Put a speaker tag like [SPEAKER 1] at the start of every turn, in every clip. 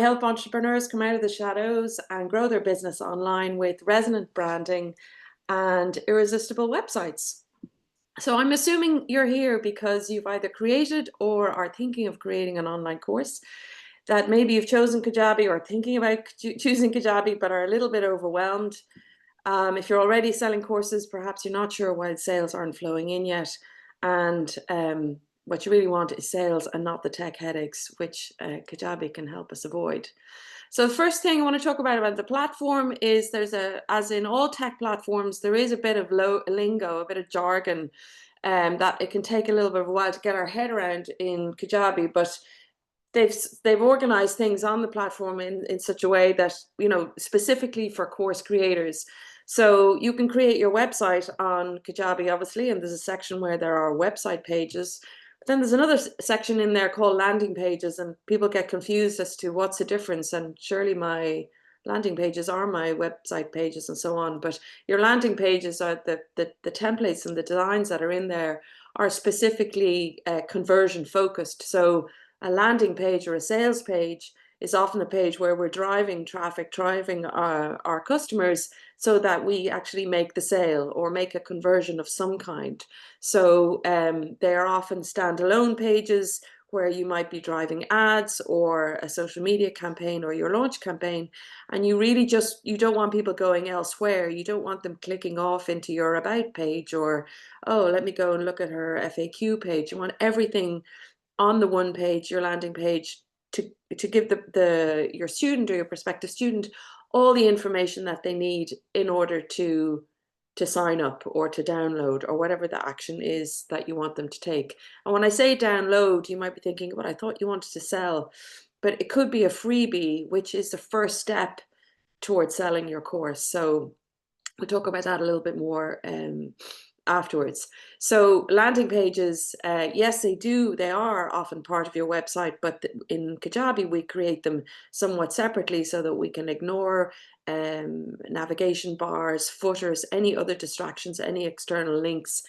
[SPEAKER 1] help entrepreneurs come out of the shadows and grow their business online with resonant branding and irresistible websites. So I'm assuming you're here because you've either created or are thinking of creating an online course, that maybe you've chosen Kajabi or thinking about choosing Kajabi but are a little bit overwhelmed. If you're already selling courses, perhaps you're not sure why sales aren't flowing in yet. And what you really want is sales and not the tech headaches, which Kajabi can help us avoid. So the first thing I want to talk about the platform is as in all tech platforms, there is a bit of lingo, a bit of jargon that it can take a little bit of a while to get our head around in Kajabi, but they've organized things on the platform in such a way that, specifically for course creators. So you can create your website on Kajabi, obviously, and there's a section where there are website pages. But then there's another section in there called landing pages, and people get confused as to what's the difference. And surely my landing pages are my website pages and so on. But your landing pages are the templates and the designs that are in there are specifically conversion focused. So a landing page or a sales page is often a page where we're driving traffic, driving our customers so that we actually make the sale or make a conversion of some kind. So they are often standalone pages where you might be driving ads or a social media campaign or your launch campaign. And you really you don't want people going elsewhere. You don't want them clicking off into your about page or, oh, let me go and look at her FAQ page. You want everything on the one page, your landing page, to give your student or your prospective student all the information that they need in order to sign up or to download or whatever the action is that you want them to take. And when I say download, you might be thinking, but I thought you wanted to sell. But it could be a freebie, which is the first step towards selling your course. So we'll talk about that a little bit more afterwards. So landing pages, yes, they are often part of your website, but in Kajabi, we create them somewhat separately so that we can ignore navigation bars, footers, any other distractions, any external links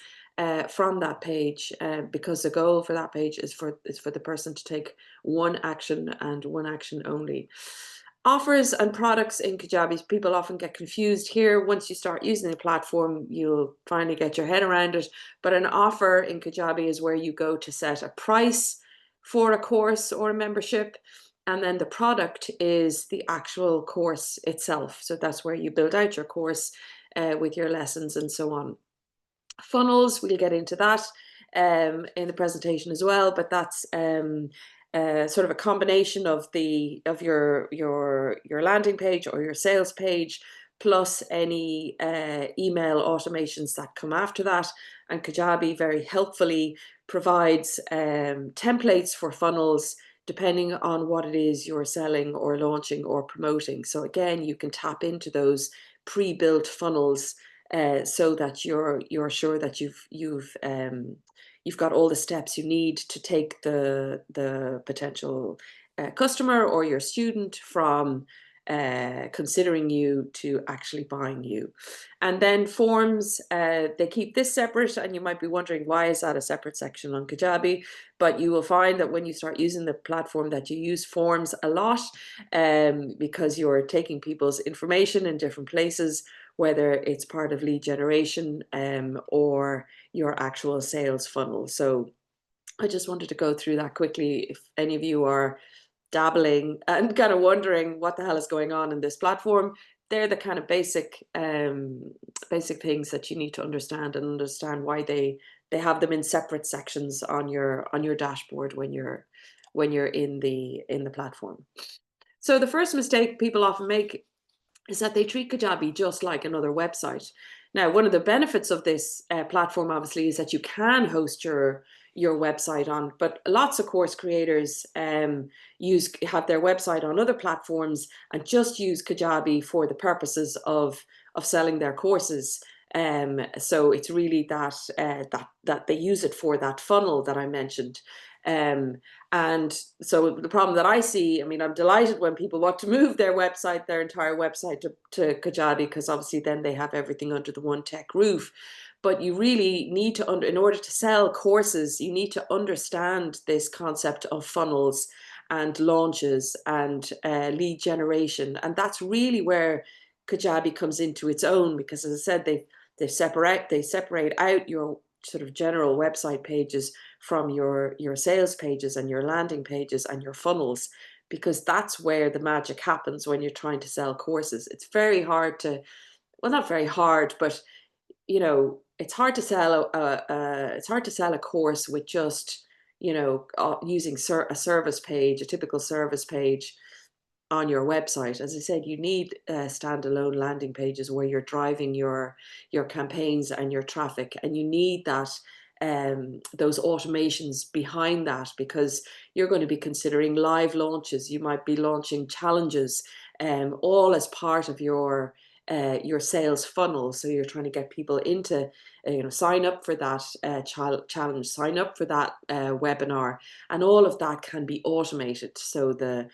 [SPEAKER 1] from that page, because the goal for that page is for the person to take one action and one action only. Offers and products in Kajabi, people often get confused here. Once you start using the platform, you'll finally get your head around it. But an offer in Kajabi is where you go to set a price for a course or a membership. And then the product is the actual course itself. So that's where you build out your course with your lessons and so on. Funnels, we'll get into that in the presentation as well, but that's sort of a combination of your landing page or your sales page, plus any email automations that come after that. And Kajabi very helpfully provides templates for funnels depending on what it is you're selling or launching or promoting. So again, you can tap into those pre-built funnels so that you're sure that you've got all the steps you need to take the potential customer or your student from considering you to actually buying you. And then forms, they keep this separate, and you might be wondering, why is that a separate section on Kajabi? But you will find that when you start using the platform that you use forms a lot, because you're taking people's information in different places, whether it's part of lead generation or your actual sales funnel. So I just wanted to go through that quickly. If any of you are dabbling and kind of wondering what the hell is going on in this platform, they're the kind of basic things that you need to understand, and understand why they have them in separate sections on your dashboard when you're in the platform. So the first mistake people often make is that they treat Kajabi just like another website. Now, one of the benefits of this platform, obviously, is that you can host your website on, but lots of course creators have their website on other platforms and just use Kajabi for the purposes of selling their courses. So it's really that they use it for that funnel that I mentioned. And so the problem that I see, I mean, I'm delighted when people want to move their entire website to Kajabi, because obviously then they have everything under the one tech roof. But you really need to, in order to sell courses, you need to understand this concept of funnels and launches and lead generation. And that's really where Kajabi comes into its own, because as I said, they separate out your sort of general website pages from your sales pages and your landing pages and your funnels, because that's where the magic happens when you're trying to sell courses. It's very hard to, well, not very hard, but you know, it's hard to sell a course with just, you know, using a service page, a typical service page on your website. As I said, you need standalone landing pages where you're driving your campaigns and your traffic, and you need that those automations behind that, because you're going to be considering live launches. You might be launching challenges, all as part of your sales funnel. So you're trying to get people into, you know, sign up for that challenge, sign up for that webinar, and all of that can be automated. So the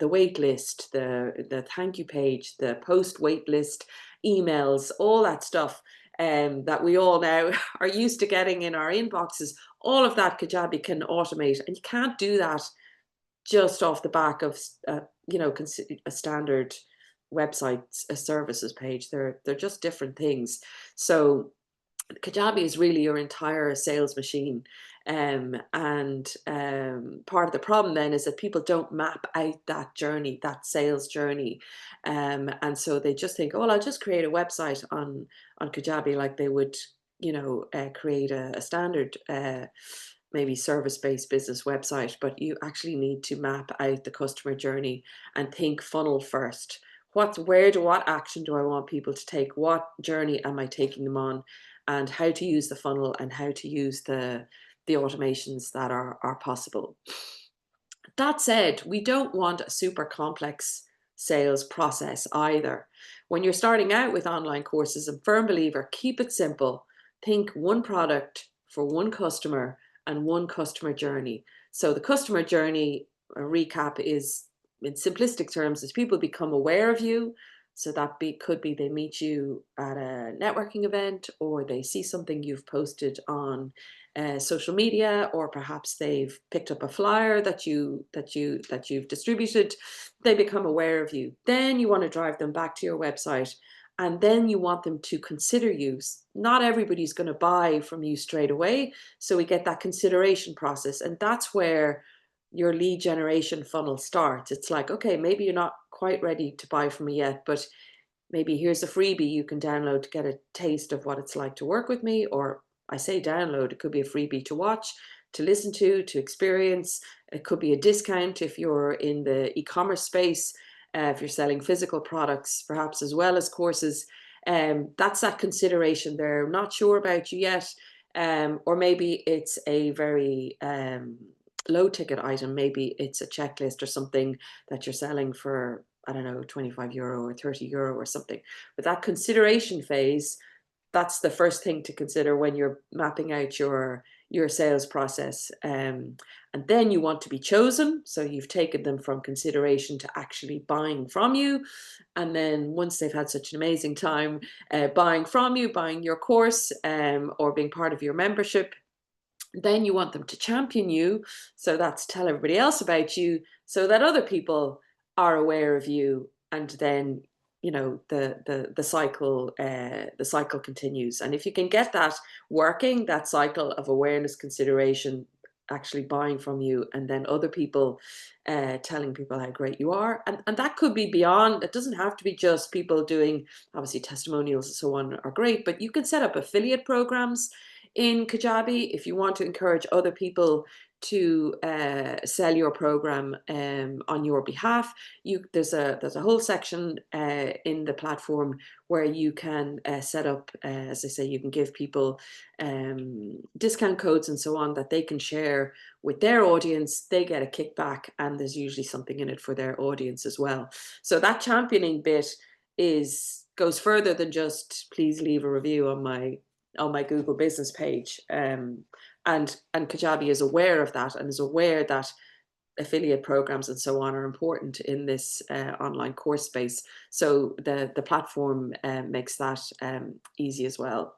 [SPEAKER 1] wait list, the thank you page, the post wait list, emails, all that stuff that we all now are used to getting in our inboxes, all of that Kajabi can automate, and you can't do that just off the back of you know, a standard website, a services page. They're just different things. So Kajabi is really your entire sales machine. And part of the problem then is that people don't map out that journey, that sales journey. And so they just think, oh, well, I'll just create a website on Kajabi, like they would, you know, create a standard maybe service-based business website. But you actually need to map out the customer journey and think funnel first. What action do I want people to take? What journey am I taking them on? And how to use the funnel and how to use the automations that are possible. That said, we don't want a super complex sales process either. When you're starting out with online courses, I'm a firm believer, keep it simple. Think one product for one customer and one customer journey. So the customer journey, a recap, is in simplistic terms, is people become aware of you. So that could be they meet you at a networking event, or they see something you've posted on social media, or perhaps they've picked up a flyer that you've distributed. They become aware of you. Then you want to drive them back to your website, and then you want them to consider you. Not everybody's going to buy from you straight away, so we get that consideration process, and that's where your lead generation funnel starts. It's like, okay, maybe you're not quite ready to buy from me yet, but maybe here's a freebie you can download to get a taste of what it's like to work with me. Or I say download, it could be a freebie to watch, to listen to experience. It could be a discount if you're in the e-commerce space, if you're selling physical products, perhaps as well as courses. That's that consideration. They're not sure about you yet. Or maybe it's a very low ticket item. Maybe it's a checklist or something that you're selling for, I don't know, 25 euro or 30 euro or something. But that consideration phase, that's the first thing to consider when you're mapping out your sales process. And then you want to be chosen. So you've taken them from consideration to actually buying from you. And then once they've had such an amazing time buying from you, buying your course, or being part of your membership, then you want them to champion you. So that's tell everybody else about you, so that other people are aware of you. And then, you know, the cycle continues. And if you can get that working, that cycle of awareness, consideration, actually buying from you, and then other people telling people how great you are, and that could be beyond. It doesn't have to be just people doing, obviously testimonials and so on are great, but you can set up affiliate programs in Kajabi if you want to encourage other people to sell your program on your behalf. There's a whole section in the platform where you can set up, as I say, you can give people discount codes and so on that they can share with their audience. They get a kickback, and there's usually something in it for their audience as well. So that championing bit goes further than just please leave a review on my Google business page. And Kajabi is aware of that, and is aware that affiliate programs and so on are important in this online course space. So the platform makes that easy as well.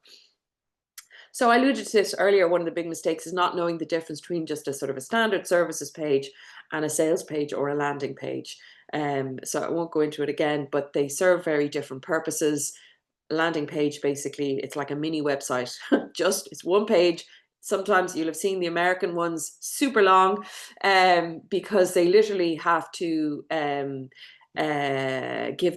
[SPEAKER 1] So I alluded to this earlier. One of the big mistakes is not knowing the difference between just a sort of a standard services page and a sales page or a landing page. So I won't go into it again, but they serve very different purposes. Landing page, basically, it's like a mini website. It's one page. Sometimes you'll have seen the American ones super long, because they literally have to give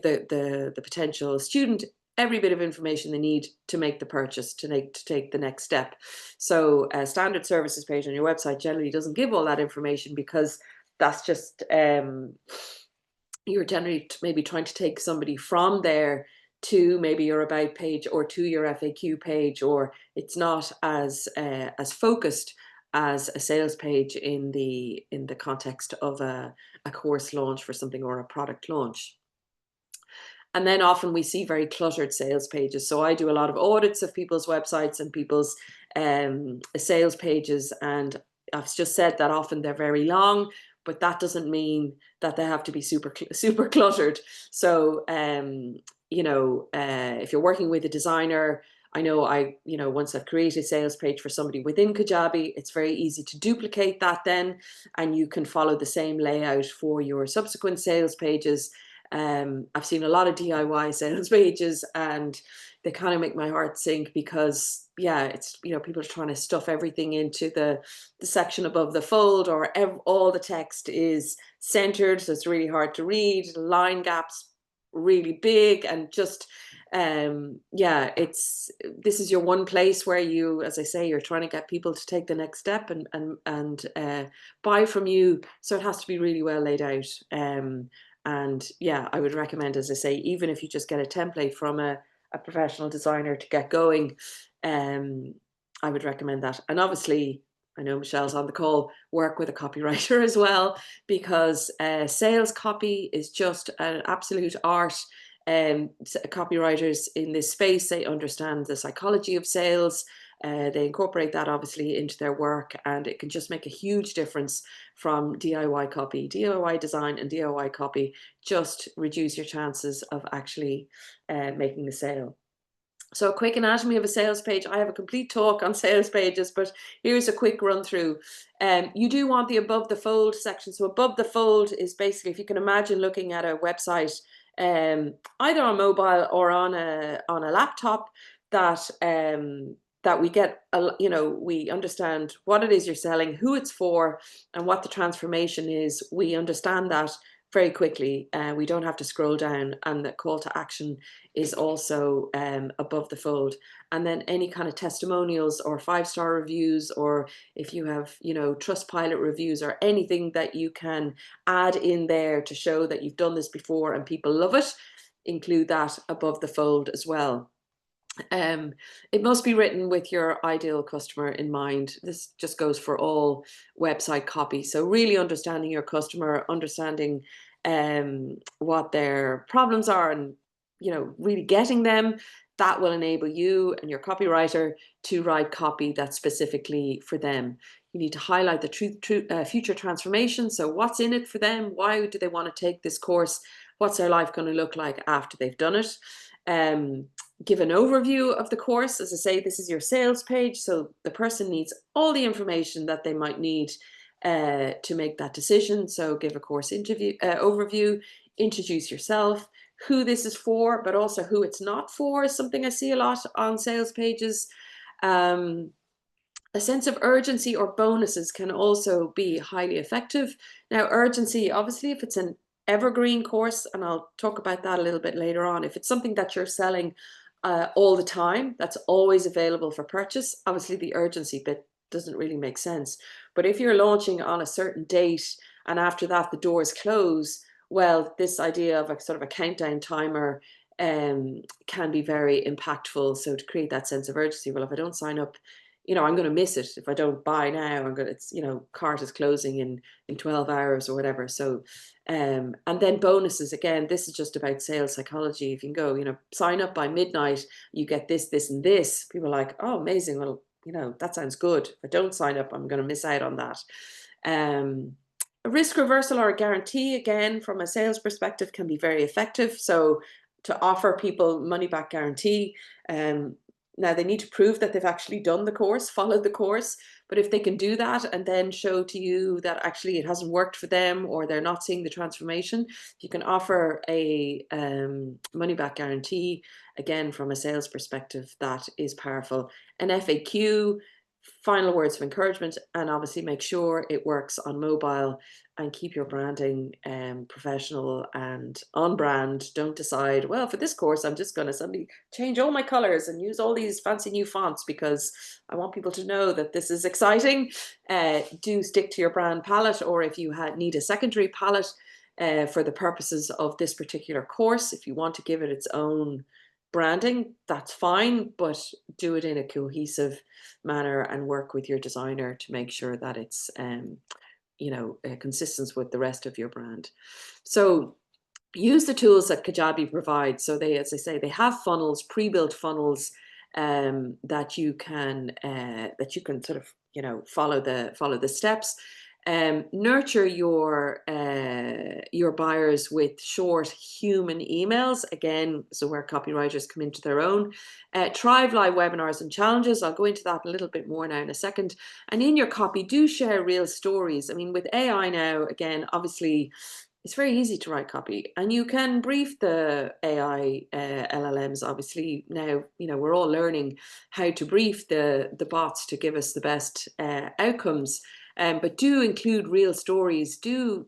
[SPEAKER 1] the potential student every bit of information they need to make the purchase, to take the next step. So a standard services page on your website generally doesn't give all that information, because that's just you're generally maybe trying to take somebody from there to maybe your about page or to your FAQ page, or it's not as focused as a sales page in the context of a course launch for something, or a product launch. And then often we see very cluttered sales pages. So I do a lot of audits of people's websites and people's sales pages, and I've just said that often they're very long, but that doesn't mean that they have to be super cluttered. So if you're working with a designer, I know once I've created a sales page for somebody within Kajabi, it's very easy to duplicate that then, and you can follow the same layout for your subsequent sales pages. I've seen a lot of DIY sales pages, and they kind of make my heart sink, because yeah, it's people are trying to stuff everything into the section above the fold, or all the text is centered, so it's really hard to read. Line gaps really big, and just this is your one place where you, as I say, you're trying to get people to take the next step and buy from you, so it has to be really well laid out. And yeah, I would recommend, as I say, even if you just get a template from a professional designer to get going, I would recommend that. And obviously, I know Michelle's on the call, work with a copywriter as well, because sales copy is just an absolute art. Copywriters in this space, they understand the psychology of sales. They incorporate that obviously into their work, and it can just make a huge difference from DIY copy. DIY design and DIY copy just reduce your chances of actually making the sale. So a quick anatomy of a sales page. I have a complete talk on sales pages, but here's a quick run through. You do want the above the fold section. So above the fold is basically, if you can imagine looking at a website, either on mobile or on a laptop, that that we get, we understand what it is you're selling, who it's for, and what the transformation is. We understand that very quickly. We don't have to scroll down, and the call to action is also above the fold. And then any kind of testimonials or 5-star reviews, or if you have, Trustpilot reviews, or anything that you can add in there to show that you've done this before and people love it, include that above the fold as well. It must be written with your ideal customer in mind. This just goes for all website copy. So really understanding your customer, understanding what their problems are, and really getting them, that will enable you and your copywriter to write copy that's specifically for them. You need to highlight the future transformation. So what's in it for them? Why do they want to take this course? What's their life going to look like after they've done it? Give an overview of the course. As I say, this is your sales page, so the person needs all the information that they might need to make that decision. So give a course overview, introduce yourself, who this is for, but also who it's not for, is something I see a lot on sales pages. A sense of urgency or bonuses can also be highly effective. Now, urgency, obviously, if it's an evergreen course, and I'll talk about that a little bit later on, if it's something that you're selling all the time, that's always available for purchase, obviously the urgency bit doesn't really make sense. But if you're launching on a certain date and after that the doors close, well, this idea of a sort of a countdown timer can be very impactful. So to create that sense of urgency, well, if I don't sign up, I'm going to miss it. If I don't buy now, it's, cart is closing in 12 hours or whatever. So, and then bonuses, again, this is just about sales psychology. If you can go, sign up by midnight, you get this, this, and this. People are like, oh, amazing. Well, that sounds good. If I don't sign up, I'm going to miss out on that. A risk reversal or a guarantee, again, from a sales perspective, can be very effective. So to offer people money back guarantee, now they need to prove that they've actually done the course, followed the course, But if they can do that and then show to you that actually it hasn't worked for them, or they're not seeing the transformation, you can offer a money back guarantee. Again, from a sales perspective, that is powerful. An FAQ, final words of encouragement, and obviously make sure it works on mobile, and keep your branding professional and on brand. Don't decide, well, for this course, I'm just going to suddenly change all my colors and use all these fancy new fonts because I want people to know that this is exciting. Do stick to your brand palette, or if you need a secondary palette for the purposes of this particular course, if you want to give it its own branding, that's fine, but do it in a cohesive manner and work with your designer to make sure that it's consistent with the rest of your brand. So use the tools that Kajabi provides. So they, as I say, they have funnels, pre-built funnels that you can sort of follow the steps. Nurture your buyers with short human emails, again, so where copywriters come into their own. Thrive live webinars and challenges. I'll go into that a little bit more now in a second. And in your copy, do share real stories. I mean, with AI now, again, obviously, it's very easy to write copy, and you can brief the AI LLMs. Obviously, now we're all learning how to brief the bots to give us the best outcomes. But do include real stories. Do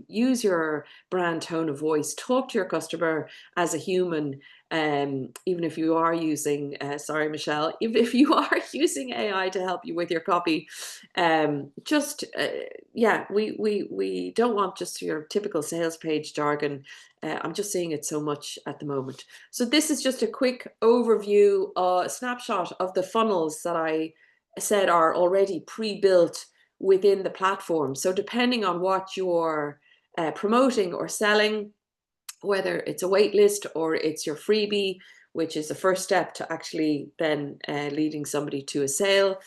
[SPEAKER 1] use your brand tone of voice. Talk to your customer as a human. Even if you are using, sorry, Michelle, if you are using AI to help you with your copy, yeah, we don't want just your typical sales page jargon. I'm just seeing it so much at the moment. So this is just a quick overview, a snapshot of the funnels that I said are already pre-built within the platform. So depending on what you're promoting or selling, whether it's a wait list or it's your freebie, which is the first step to actually then leading somebody to a sale,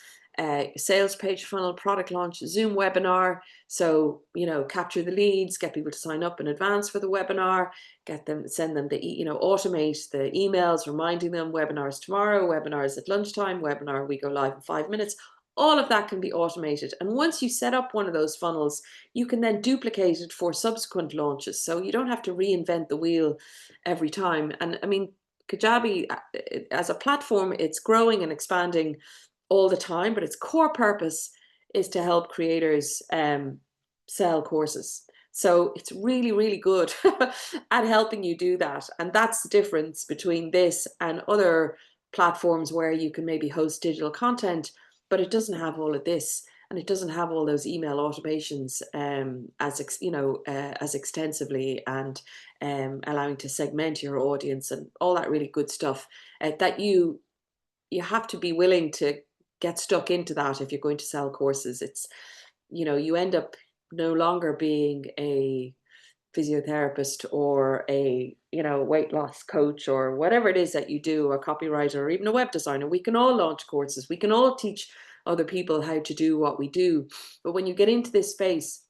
[SPEAKER 1] sales page funnel, product launch, Zoom webinar. So, capture the leads, get people to sign up in advance for the webinar, send them automate the emails, reminding them webinars tomorrow, webinars at lunchtime, webinar, we go live in 5 minutes. All of that can be automated. And once you set up one of those funnels, you can then duplicate it for subsequent launches. So you don't have to reinvent the wheel every time. And I mean, Kajabi as a platform, it's growing and expanding all the time, but its core purpose is to help creators sell courses. So it's really, really good at helping you do that. And that's the difference between this and other platforms where you can maybe host digital content, but it doesn't have all of this, and it doesn't have all those email automations as extensively, and allowing to segment your audience and all that really good stuff that you have to be willing to get stuck into that if you're going to sell courses. It's, you end up no longer being a physiotherapist or a weight loss coach or whatever it is that you do, a copywriter or even a web designer. We can all launch courses, we can all teach other people how to do what we do, but when you get into this space,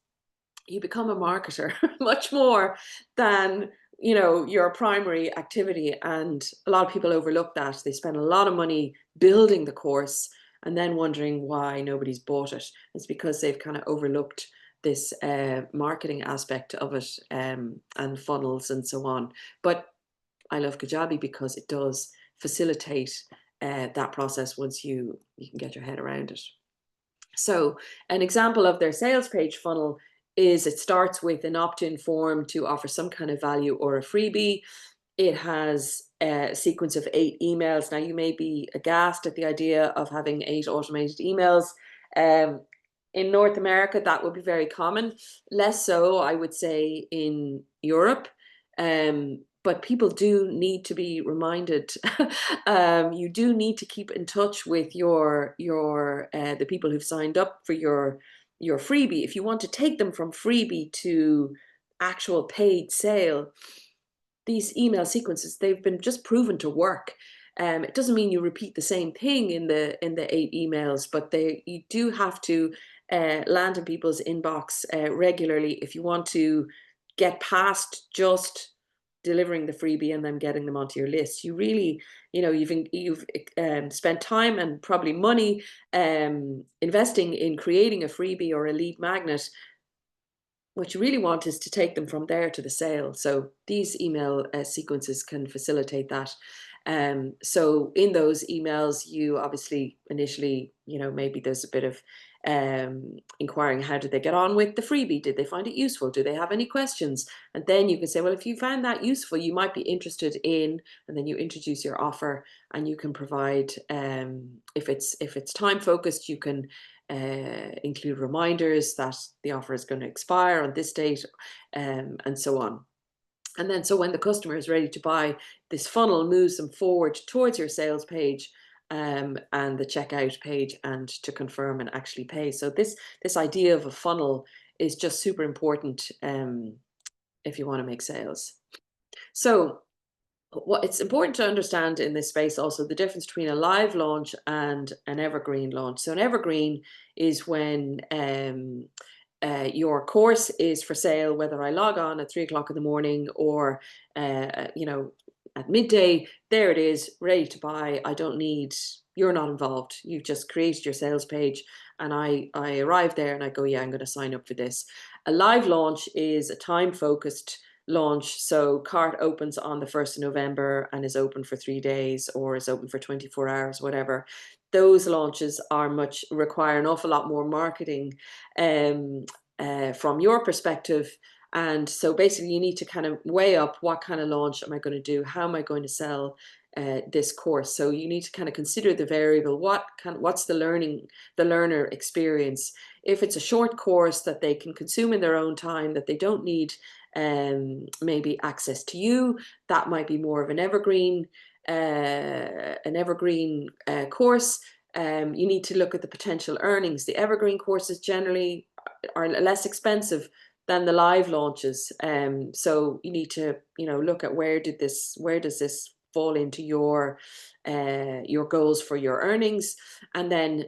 [SPEAKER 1] you become a marketer much more than your primary activity. And a lot of people overlook that. They spend a lot of money building the course and then wondering why nobody's bought it. It's because they've kind of overlooked this marketing aspect of it, and funnels and so on. But I love Kajabi because it does facilitate that process once you can get your head around it. So an example of their sales page funnel is it starts with an opt-in form to offer some kind of value or a freebie. It has a sequence of 8 emails. Now, you may be aghast at the idea of having 8 automated emails. In North America, that would be very common. Less so, I would say, in Europe. But people do need to be reminded. You do need to keep in touch with the people who've signed up for your freebie. If you want to take them from freebie to actual paid sale, these email sequences, they've been just proven to work. It doesn't mean you repeat the same thing in the 8 emails, but you do have to land in people's inbox regularly if you want to get past just delivering the freebie and then getting them onto your list. You really, you've spent time and probably money investing in creating a freebie or a lead magnet. What you really want is to take them from there to the sale. So these email sequences can facilitate that. So in those emails, you obviously initially, maybe there's a bit of inquiring, how did they get on with the freebie? Did they find it useful? Do they have any questions? And then you can say, well, if you found that useful, you might be interested in, and then you introduce your offer, and you can provide, if it's time focused, you can include reminders that the offer is going to expire on this date, and so on. And then, so when the customer is ready to buy, this funnel moves them forward towards your sales page, and the checkout page, and to confirm and actually pay. So this idea of a funnel is just super important if you want to make sales. So what it's important to understand in this space also the difference between a live launch and an evergreen launch. So an evergreen is when your course is for sale, whether I log on at 3 o'clock in the morning or at midday. There it is, ready to buy. I don't need, you're not involved. You've just created your sales page, and I arrive there and I go, yeah, I'm going to sign up for this. A live launch is a time focused launch. So cart opens on the 1st of November and is open for 3 days, or is open for 24 hours, whatever. Those launches require an awful lot more marketing from your perspective. And so basically you need to kind of weigh up, what kind of launch am I going to do? How am I going to sell this course? So you need to kind of consider the variable. What's the learner experience? If it's a short course that they can consume in their own time, that they don't need maybe access to you, that might be more of an evergreen course. You need to look at the potential earnings. The evergreen courses generally are less expensive than the live launches. So you need to, look at where does this fall into your goals for your earnings, and then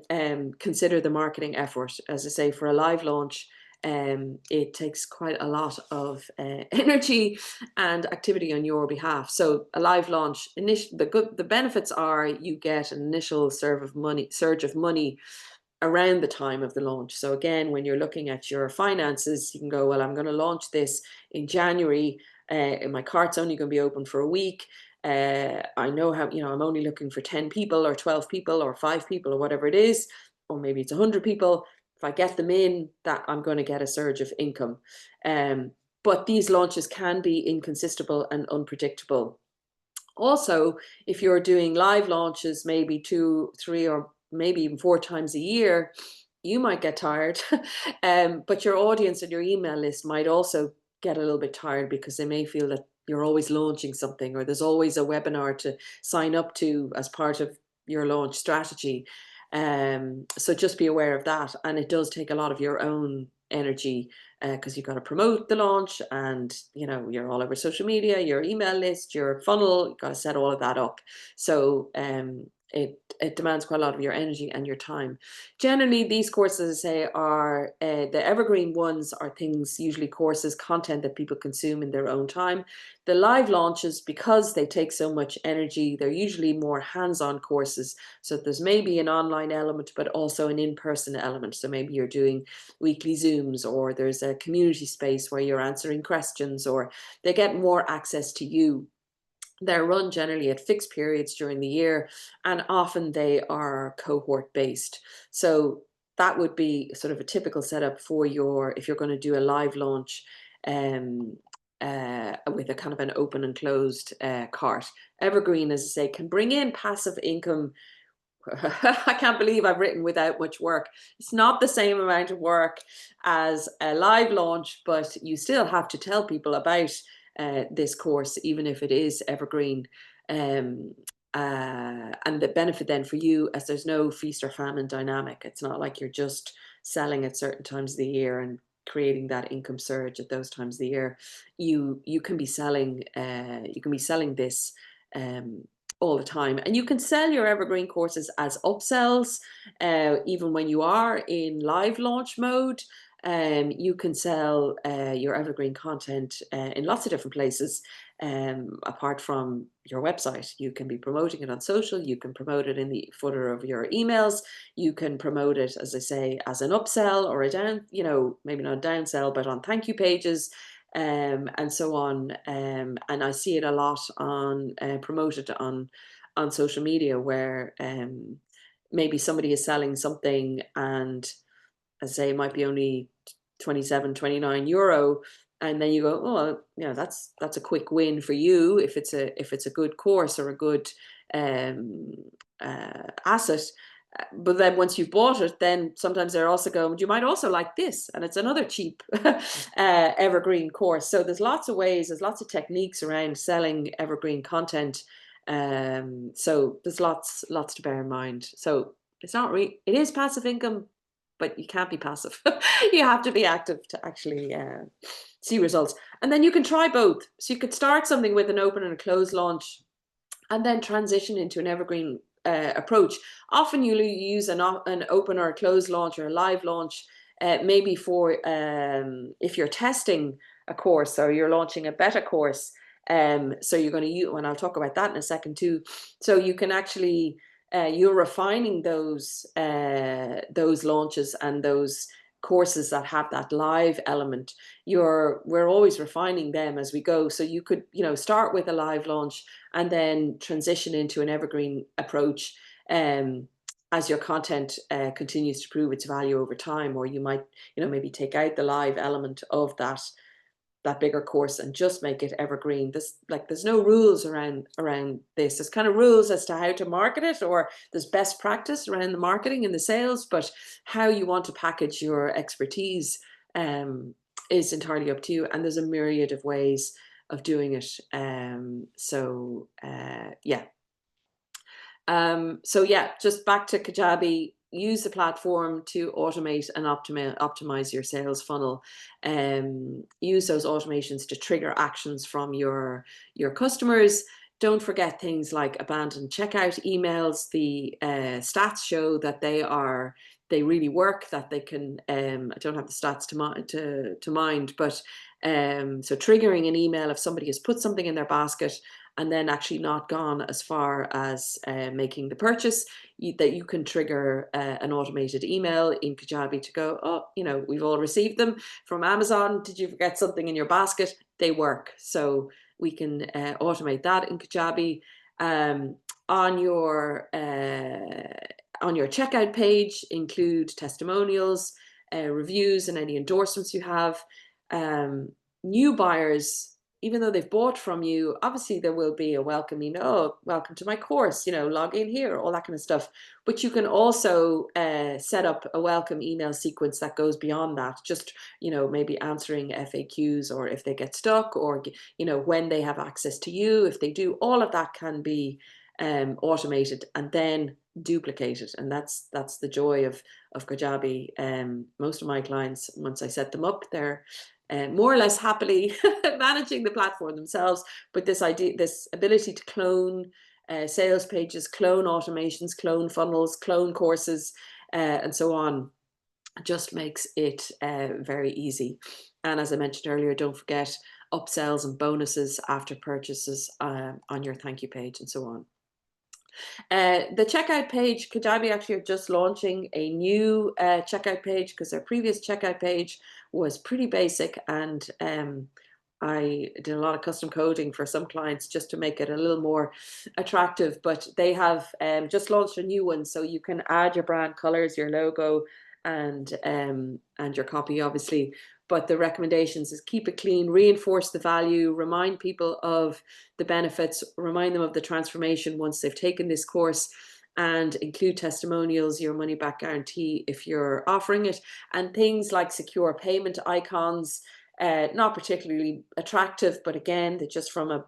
[SPEAKER 1] consider the marketing effort. As I say, for a live launch, it takes quite a lot of energy and activity on your behalf. So a live launch, the benefits are you get an initial surge of money around the time of the launch. So again, when you're looking at your finances, you can go, well, I'm going to launch this in January. My cart's only going to be open for a week. I know how, I'm only looking for 10 people or 12 people or 5 people or whatever it is, or maybe it's 100 people. If I get them in, that I'm going to get a surge of income. But these launches can be inconsistent and unpredictable. Also, if you're doing live launches, maybe 2, 3, or maybe even 4 times a year, you might get tired. But your audience and your email list might also get a little bit tired, because they may feel that you're always launching something, or there's always a webinar to sign up to as part of your launch strategy. So just be aware of that. And it does take a lot of your own energy, because you've got to promote the launch, and you're all over social media, your email list, your funnel, you've got to set all of that up. So it demands quite a lot of your energy and your time. Generally, these courses, as I say, are the evergreen ones are things, usually courses, content that people consume in their own time. The live launches, because they take so much energy, they're usually more hands-on courses. So there's maybe an online element, but also an in-person element. So maybe you're doing weekly Zooms, or there's a community space where you're answering questions, or they get more access to you. They're run generally at fixed periods during the year, and often they are cohort based. So that would be sort of a typical setup for if you're going to do a live launch with a kind of an open and closed cart. Evergreen, as I say, can bring in passive income. I can't believe I've written without much work. It's not the same amount of work as a live launch, but you still have to tell people about this course, even if it is evergreen. And the benefit then for you, as there's no feast or famine dynamic. It's not like you're just selling at certain times of the year and creating that income surge at those times of the year. You can be selling this all the time, and you can sell your evergreen courses as upsells even when you are in live launch mode. You can sell your evergreen content in lots of different places. Apart from your website, you can be promoting it on social. You can promote it in the footer of your emails. You can promote it, as I say, as an upsell or a down, maybe not a downsell, but on thank you pages, and so on. And I see it a lot on promoted on social media where maybe somebody is selling something and, as I say, it might be only 27, 29 euro, and then you go, oh, well, that's a quick win for you if it's a good course or a good um, asset. But then once you've bought it, then sometimes they're also going, you might also like this, and it's another cheap evergreen course. So there's lots of ways, there's lots of techniques around selling evergreen content. So there's lots to bear in mind. So it is passive income, but you can't be passive. You have to be active to actually see results. And then you can try both. So you could start something with an open and a closed launch, and then transition into an evergreen approach. Often you'll use an open or a closed launch or a live launch, maybe for if you're testing a course or you're launching a beta course. So you're going to use, and I'll talk about that in a second too. So you can actually you're refining those launches and those courses that have that live element. We're always refining them as we go. So you could start with a live launch and then transition into an evergreen approach as your content continues to prove its value over time. Or you might maybe take out the live element of that bigger course and just make it evergreen. There's no rules around this. There's kind of rules as to how to market it, or there's best practice around the marketing and the sales, but how you want to package your expertise is entirely up to you. And there's a myriad of ways of doing it. Just back to Kajabi. Use the platform to automate and optimize your sales funnel. Use those automations to trigger actions from your customers. Don't forget things like abandoned checkout emails. The stats show that they really work, that they can, I don't have the stats to mind, but so triggering an email if somebody has put something in their basket and then actually not gone as far as making the purchase, that you can trigger an automated email in Kajabi to go, oh, we've all received them from Amazon. Did you forget something in your basket? They work. So we can automate that in Kajabi. On your checkout page, include testimonials, reviews, and any endorsements you have. New buyers, even though they've bought from you, obviously there will be a welcome, oh, welcome to my course, log in here, all that kind of stuff. But you can also set up a welcome email sequence that goes beyond that, just, maybe answering FAQs, or if they get stuck, or, when they have access to you, if they do, all of that can be automated and then duplicated. And that's the joy of Kajabi. Most of my clients, once I set them up, they're more or less happily managing the platform themselves. But this ability to clone sales pages, clone automations, clone funnels, clone courses, and so on, just makes it very easy. And as I mentioned earlier, don't forget upsells and bonuses after purchases on your thank you page, and so on. The checkout page, Kajabi actually are just launching a new checkout page, because their previous checkout page was pretty basic, and I did a lot of custom coding for some clients just to make it a little more attractive. But they have just launched a new one, so you can add your brand colors, your logo, and your copy, obviously. But the recommendations is keep it clean, reinforce the value, remind people of the benefits, remind them of the transformation once they've taken this course, and include testimonials, your money back guarantee if you're offering it, and things like secure payment icons. Not particularly attractive, but again, they're just from a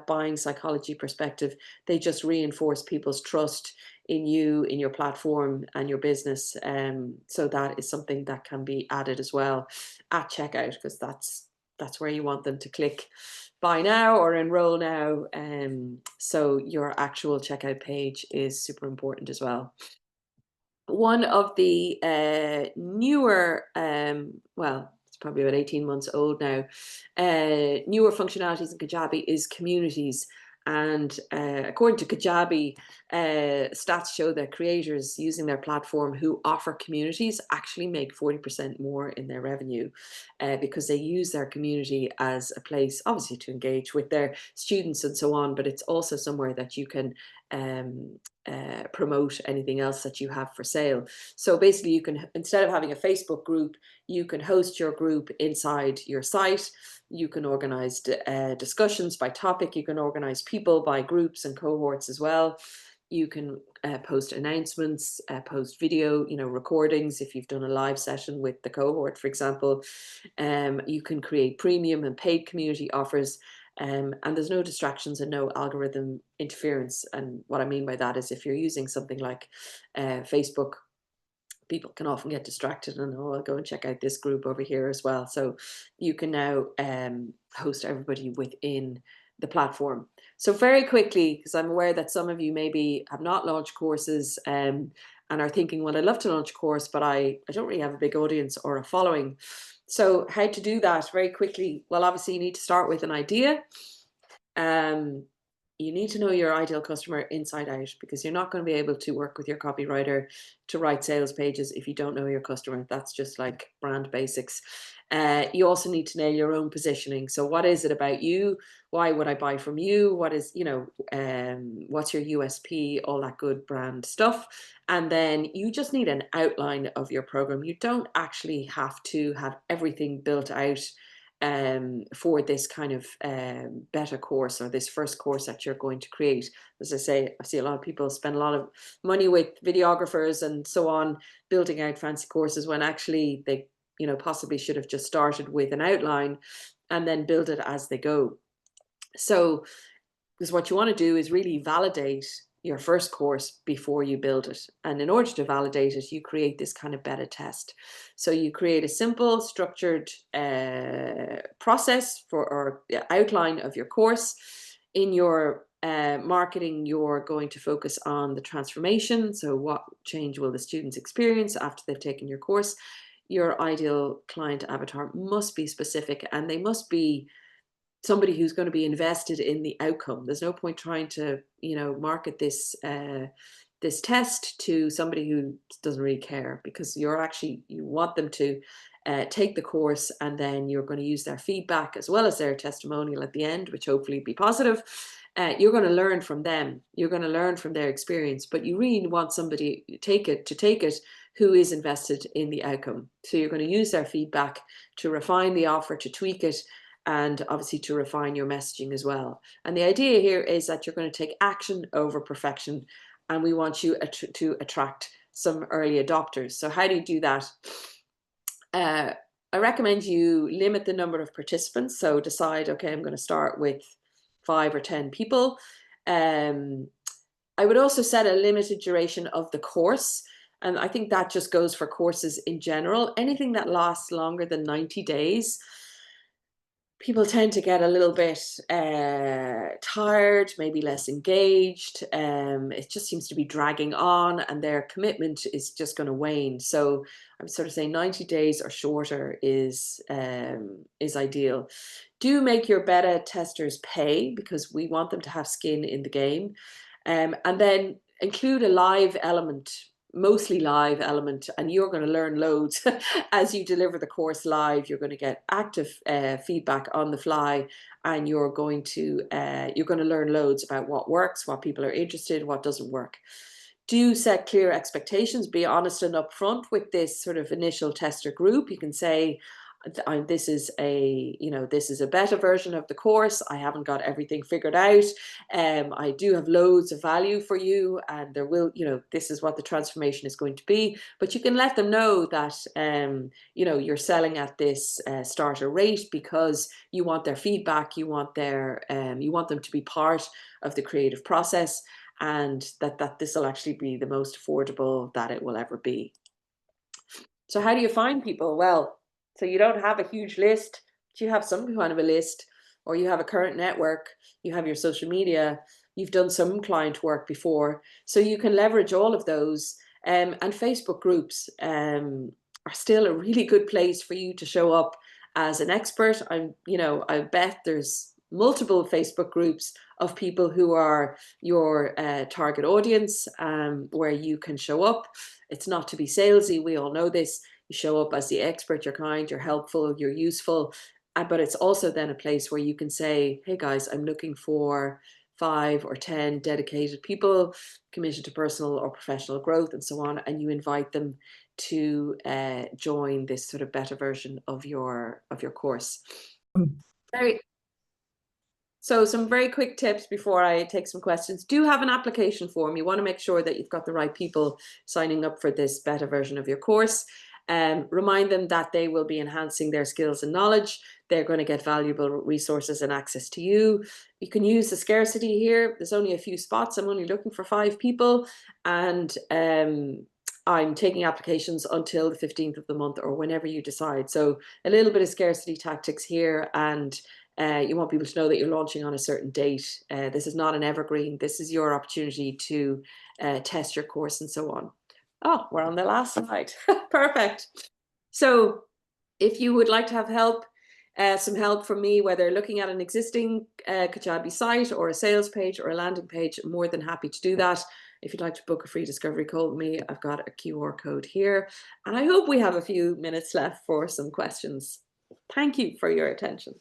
[SPEAKER 1] buying psychology perspective, they just reinforce people's trust in you, in your platform, and your business. So that is something that can be added as well at checkout, because that's where you want them to click buy now or enroll now. So your actual checkout page is super important as well. one of the newer, well, it's probably about 18 months old now, newer functionalities in Kajabi is communities. And according to Kajabi, stats show that creators using their platform who offer communities actually make 40% more in their revenue because they use their community as a place, obviously, to engage with their students and so on, but it's also somewhere that you can um, promote anything else that you have for sale. So basically you can, instead of having a Facebook group, you can host your group inside your site. You can organize discussions by topic. You can organize people by groups and cohorts as well. You can post announcements, post video, recordings if you've done a live session with the cohort, for example. You can create premium and paid community offers. And there's no distractions and no algorithm interference. And what I mean by that is if you're using something like Facebook, people can often get distracted and, oh, I'll go and check out this group over here as well. So you can now host everybody within the platform. So very quickly, because I'm aware that some of you maybe have not launched courses and are thinking, well, I'd love to launch a course, but I don't really have a big audience or a following. So how to do that very quickly? Well, obviously you need to start with an idea. You need to know your ideal customer inside out, because you're not going to be able to work with your copywriter to write sales pages if you don't know your customer. That's just like brand basics. You also need to nail your own positioning. So what is it about you? Why would I buy from you? What is, what's your USP? All that good brand stuff. And then you just need an outline of your program. You don't actually have to have everything built out for this kind of better course, or this first course that you're going to create. As I say, I see a lot of people spend a lot of money with videographers and so on, building out fancy courses, when actually they, possibly should have just started with an outline and then build it as they go. So, because what you want to do is really validate your first course before you build it. And in order to validate it, you create this kind of beta test. So you create a simple, structured process or outline of your course. In your marketing, you're going to focus on the transformation. So what change will the students experience after they've taken your course? Your ideal client avatar must be specific, and they must be somebody who's going to be invested in the outcome. There's no point trying to, market this this test to somebody who doesn't really care, because you want them to take the course, and then you're going to use their feedback as well as their testimonial at the end, which hopefully be positive. You're going to learn from them. You're going to learn from their experience, but you really want somebody to take it who is invested in the outcome. So you're going to use their feedback to refine the offer, to tweak it, and obviously to refine your messaging as well. And the idea here is that you're going to take action over perfection, and we want you to attract some early adopters. So how do you do that? I recommend you limit the number of participants. So decide, okay, I'm going to start with 5 or 10 people. I would also set a limited duration of the course. And I think that just goes for courses in general. Anything that lasts longer than 90 days, people tend to get a little bit tired, maybe less engaged. It just seems to be dragging on, and their commitment is just going to wane. So I'm sort of saying 90 days or shorter is ideal. Do make your beta testers pay, because we want them to have skin in the game. And then include a live element, mostly live element, and you're going to learn loads as you deliver the course live. You're going to get active feedback on the fly, and you're going to learn loads about what works, what people are interested, what doesn't work. Do set clear expectations. Be honest and upfront with this sort of initial tester group. You can say, this is a beta version of the course. I haven't got everything figured out. I do have loads of value for you, and there will, this is what the transformation is going to be. But you can let them know that, you're selling at this starter rate, because you want their feedback, you want them to be part of the creative process, and that this will actually be the most affordable that it will ever be. So how do you find people? Well, so you don't have a huge list, but you have some kind of a list, or you have a current network, you have your social media, you've done some client work before. So you can leverage all of those And Facebook groups are still a really good place for you to show up as an expert. I bet there's multiple Facebook groups of people who are your target audience, where you can show up. It's not to be salesy. We all know this. You show up as the expert, you're kind, you're helpful, you're useful. But it's also then a place where you can say, hey guys, I'm looking for 5 or 10 dedicated people committed to personal or professional growth and so on. And you invite them to join this sort of beta version of your course. So some very quick tips before I take some questions. Do have an application form. You want to make sure that you've got the right people signing up for this beta version of your course. Remind them that they will be enhancing their skills and knowledge. They're going to get valuable resources and access to you. You can use the scarcity here. There's only a few spots. I'm only looking for 5 people, and I'm taking applications until the 15th of the month or whenever you decide. So a little bit of scarcity tactics here, and you want people to know that you're launching on a certain date. This is not an evergreen. This is your opportunity to test your course and so on. Oh, we're on the last slide. Perfect. So if you would like to have help, some help from me, whether looking at an existing Kajabi site or a sales page or a landing page, I'm more than happy to do that. If you'd like to book a free discovery call with me, I've got a QR code here. And I hope we have a few minutes left for some questions. Thank you for your attention.